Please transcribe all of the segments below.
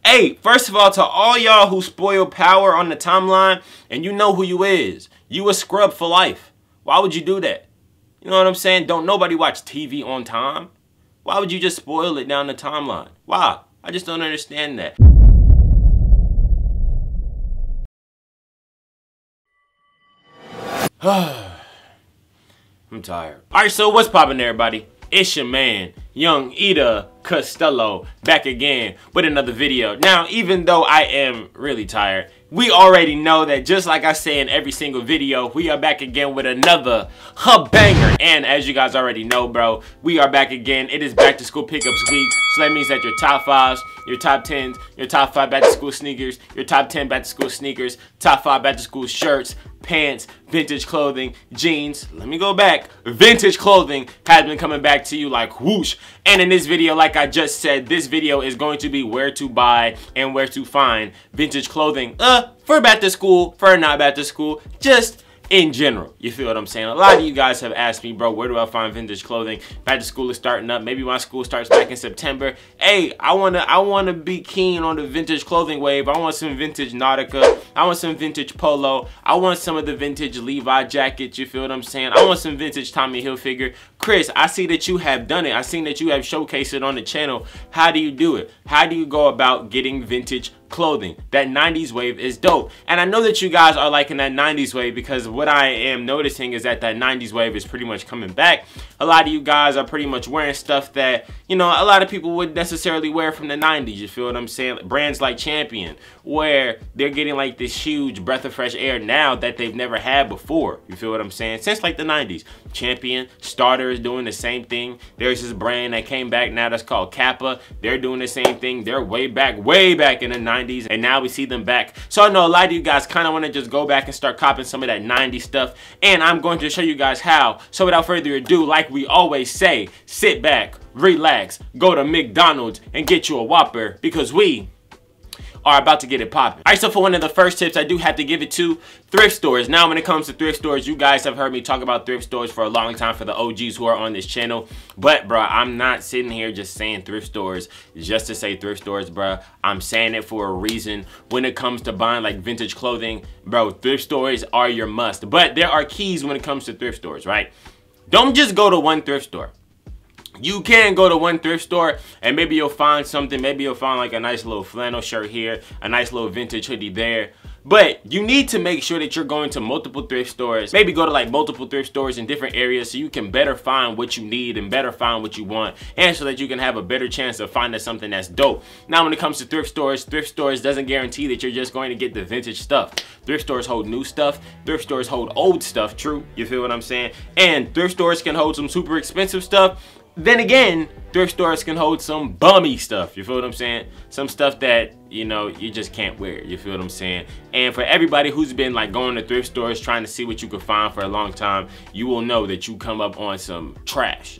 Hey, first of all, to all y'all who spoil power on the timeline, and you know who you is. You a scrub for life. Why would you do that? You know what I'm saying? Don't nobody watch TV on time. Why would you just spoil it down the timeline? Why? I just don't understand that. I'm tired. Alright, so what's poppin', everybody? It's your man, Young Ida Costello, back again with another video. Now, even though I am really tired, we already know that just like I say in every single video, we are back again with another banger. And as you guys already know, bro, we are back again. It is back to school pickups week. So that means that your top 5s, your top 10s, your top 5 back to school sneakers, your top 10 back to school sneakers, top 5 back to school shirts, pants, vintage clothing, jeans, let me go back, vintage clothing has been coming back to you like whoosh. And in this video, like I just said, this video is going to be where to buy and where to find vintage clothing for back to school, for not back to school, just in general. You feel what I'm saying? A lot of you guys have asked me, bro, where do I find vintage clothing? Back to school is starting up. Maybe my school starts back in September. Hey, I wanna be keen on the vintage clothing wave. I want some vintage Nautica. I want some vintage polo. I want some of the vintage Levi jackets. You feel what I'm saying? I want some vintage Tommy Hilfiger. Chris, I see that you have done it. I seen that you have showcased it on the channel. How do you do it? How do you go about getting vintage clothing? That 90s wave is dope. And I know that you guys are liking that 90s wave because what I am noticing is that 90s wave is pretty much coming back. A lot of you guys are pretty much wearing stuff that, you know, a lot of people wouldn't necessarily wear from the 90s. You feel what I'm saying? Brands like Champion, where they're getting like this huge breath of fresh air now that they've never had before. You feel what I'm saying? Since like the 90s. Champion, Starter is doing the same thing. There's this brand that came back now that's called Kappa. They're doing the same thing. They're way back in the 90s, and now we see them back. So I know a lot of you guys kind of want to just go back and start copping some of that 90s stuff, and I'm going to show you guys how. So without further ado, like we always say, sit back, relax, go to McDonald's and get you a Whopper because we are about to get it popping. Alright, so for one of the first tips, I do have to give it to thrift stores. Now, when it comes to thrift stores, you guys have heard me talk about thrift stores for a long time for the OGs who are on this channel. But, bro, I'm not sitting here just saying thrift stores just to say thrift stores, bro. I'm saying it for a reason. When it comes to buying, like, vintage clothing, bro, thrift stores are your must. But there are keys when it comes to thrift stores, right? Don't just go to one thrift store. You can go to one thrift store and maybe you'll find something. Maybe you'll find like a nice little flannel shirt here, a nice little vintage hoodie there. But you need to make sure that you're going to multiple thrift stores. Maybe go to like multiple thrift stores in different areas so you can better find what you need and better find what you want, and so that you can have a better chance of finding something that's dope. Now, when it comes to thrift stores doesn't guarantee that you're just going to get the vintage stuff. Thrift stores hold new stuff. Thrift stores hold old stuff, true. You feel what I'm saying? And thrift stores can hold some super expensive stuff. Then again, thrift stores can hold some bummy stuff. You feel what I'm saying? Some stuff that, you know, you just can't wear. You feel what I'm saying? And for everybody who's been like going to thrift stores trying to see what you can find for a long time, you will know that you come up on some trash.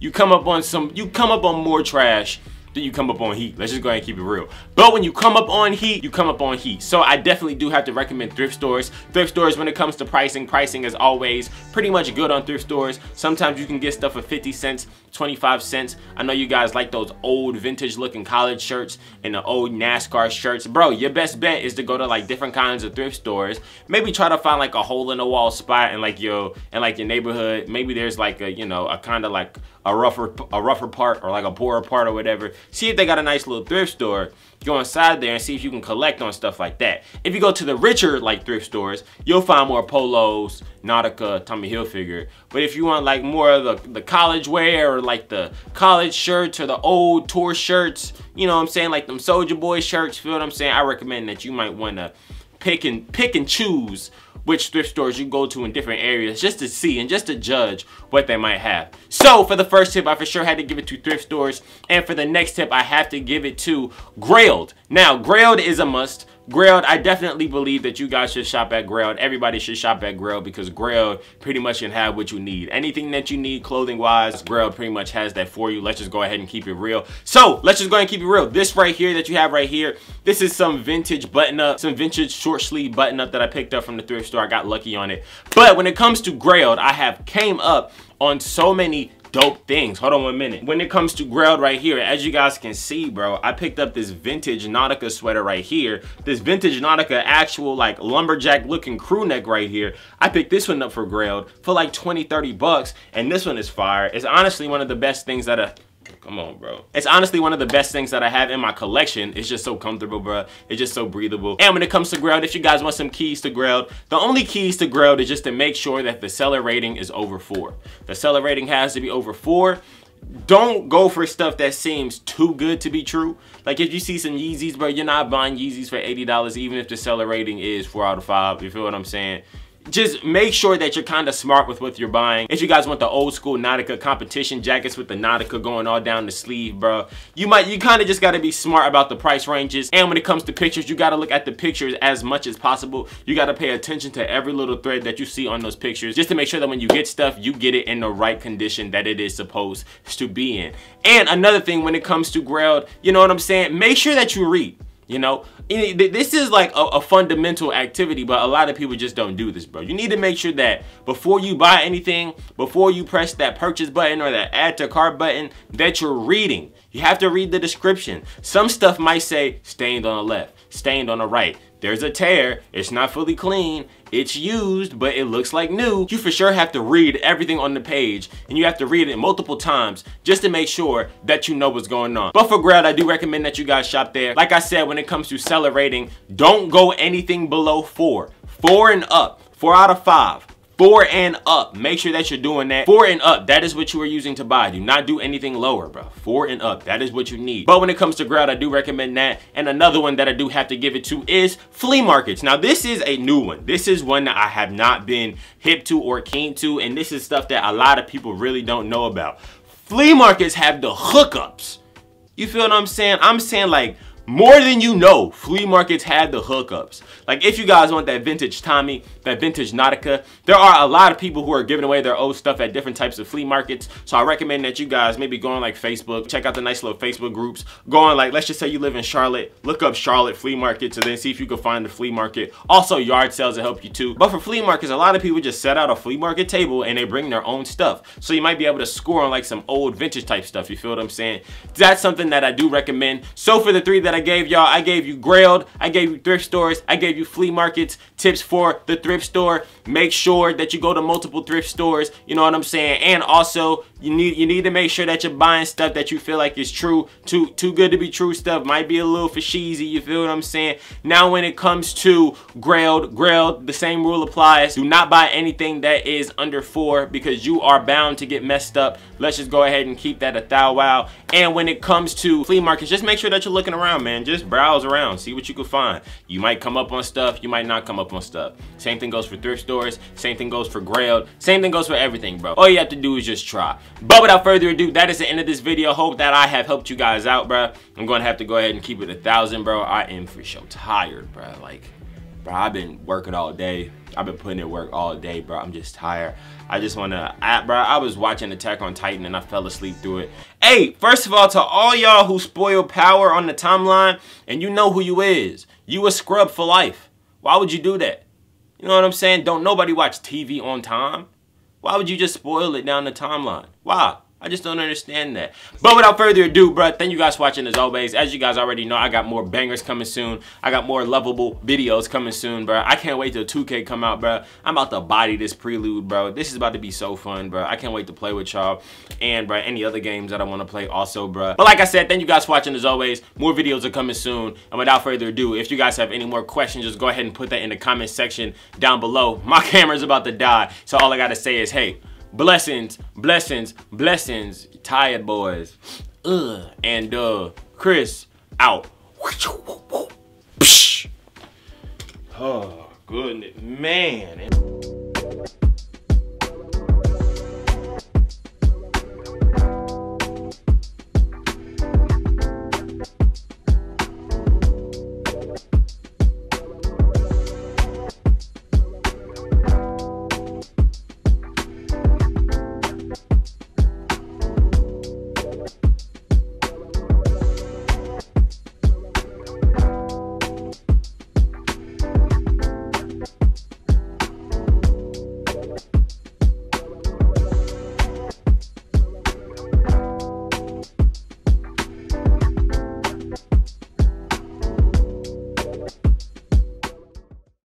you come up on more trash then you come up on heat. Let's just go ahead and keep it real. But when you come up on heat, you come up on heat. So I definitely do have to recommend thrift stores. Thrift stores, when it comes to pricing is always pretty much good on thrift stores. Sometimes you can get stuff for 50 cents, 25 cents. I know you guys like those old vintage looking college shirts and the old NASCAR shirts. Bro, your best bet is to go to like different kinds of thrift stores. Maybe try to find like a hole in the wall spot in like your neighborhood. Maybe there's like a, you know, a kind of like a rougher part or like a poorer part or whatever. See if they got a nice little thrift store. Go inside there and see if you can collect on stuff like that. If you go to the richer like thrift stores, you'll find more polos, Nautica, Tommy Hilfiger. But if you want like more of the college wear or like the college shirts or the old tour shirts, you know what I'm saying, like them Soulja Boy shirts, feel what I'm saying? I recommend that you might want to pick and choose which thrift stores you go to in different areas just to see and just to judge what they might have. So for the first tip, I for sure had to give it to thrift stores. And for the next tip, I have to give it to Grailed. Now, Grailed is a must. Grailed, I definitely believe that you guys should shop at Grailed. Everybody should shop at Grailed because Grailed pretty much can have what you need. Anything that you need clothing wise, Grailed pretty much has that for you. Let's just go ahead and keep it real. So let's just go ahead and keep it real. This right here that you have right here, this is some vintage button up, some vintage short sleeve button up that I picked up from the thrift store. I got lucky on it. But when it comes to Grailed, I have came up on so many dope things. Hold on 1 minute. When it comes to Grailed right here, as you guys can see, bro, I picked up this vintage Nautica sweater right here. This vintage Nautica actual like lumberjack looking crew neck right here. I picked this one up for Grailed for like 20-30 bucks, and this one is fire. It's honestly one of the best things that come on, bro. It's honestly one of the best things that I have in my collection. It's just so comfortable, bro. It's just so breathable. And when it comes to Grailed, if you guys want some keys to Grailed, the only keys to Grailed is just to make sure that the seller rating is over 4. The seller rating has to be over 4. Don't go for stuff that seems too good to be true. Like if you see some Yeezys, bro, you're not buying Yeezys for $80 even if the seller rating is 4 out of 5. You feel what I'm saying? Just make sure that you're kind of smart with what you're buying. If you guys want the old school Nautica competition jackets with the Nautica going all down the sleeve, bro, you kind of just got to be smart about the price ranges. And when it comes to pictures, you got to look at the pictures as much as possible. You got to pay attention to every little thread that you see on those pictures, just to make sure that when you get stuff, you get it in the right condition that it is supposed to be in. And another thing, when it comes to Grailed, you know what I'm saying? Make sure that you read. You know, this is like a fundamental activity, but a lot of people just don't do this, bro. You need to make sure that before you buy anything, before you press that purchase button or that add to cart button, that you're reading. You have to read the description. Some stuff might say stained on the left, stained on the right. There's a tear, it's not fully clean, it's used, but it looks like new. You for sure have to read everything on the page, and you have to read it multiple times just to make sure that you know what's going on. But for Grailed, I do recommend that you guys shop there. Like I said, when it comes to seller rating, don't go anything below 4. 4 and up, 4 out of 5. 4 and up. Make sure that you're doing that. 4 and up, that is what you are using to buy. Do not do anything lower, bro. 4 and up, that is what you need. But when it comes to Grailed, I do recommend that. And another one that I do have to give it to is flea markets. Now, this is a new one. This is one that I have not been hip to or keen to, and this is stuff that a lot of people really don't know about. Flea markets have the hookups. You feel what I'm saying? I'm saying like, more than you know, flea markets have the hookups. Like if you guys want that vintage Tommy, that vintage Nautica, there are a lot of people who are giving away their old stuff at different types of flea markets. So I recommend that you guys maybe go on like Facebook, check out the nice little Facebook groups. Go on like, let's just say you live in Charlotte, look up Charlotte flea markets and then see if you can find the flea market. Also yard sales will help you too. But for flea markets, a lot of people just set out a flea market table and they bring their own stuff. So you might be able to score on like some old vintage type stuff. You feel what I'm saying? That's something that I do recommend. So for the 3 that I gave y'all, I gave you Grailed, I gave you thrift stores, I gave you flea markets. Tips for the thrift store: make sure that you go to multiple thrift stores, you know what I'm saying? And also you need to make sure that you're buying stuff that you feel like is true. Too good to be true stuff might be a little for cheesy, you feel what I'm saying? Now when it comes to Grailed, the same rule applies. Do not buy anything that is under 4 because you are bound to get messed up. Let's just go ahead and keep that a thou wow. And when it comes to flea markets, just make sure that you're looking around, man. Just browse around, see what you can find. You might come up on stuff, you might not come up on stuff. Same thing goes for thrift stores, same thing goes for Grailed, same thing goes for everything, bro. All you have to do is just try. But without further ado, that is the end of this video. Hope that I have helped you guys out, bro. I'm gonna have to go ahead and keep it 1,000, bro. I am for sure tired, bro. Like, bro, I've been working all day. I've been putting in work all day, bro. I'm just tired. I just wanna, bro, I was watching Attack on Titan and I fell asleep through it. Hey, first of all, to all y'all who spoil Power on the timeline, and you know who you is. You a scrub for life. Why would you do that? You know what I'm saying? Don't nobody watch TV on time. Why would you just spoil it down the timeline? Why? I just don't understand that. But without further ado, bro, thank you guys for watching as always. As you guys already know, I got more bangers coming soon. I got more lovable videos coming soon, bro. I can't wait till 2K come out, bro. I'm about to body this prelude, bro. This is about to be so fun, bro. I can't wait to play with y'all. And, bro, any other games that I want to play also, bro. But like I said, thank you guys for watching as always. More videos are coming soon. And without further ado, if you guys have any more questions, just go ahead and put that in the comment section down below. My camera's about to die. So all I got to say is, hey, blessings, blessings, blessings, tired boys. And Chris out. Oh goodness, man.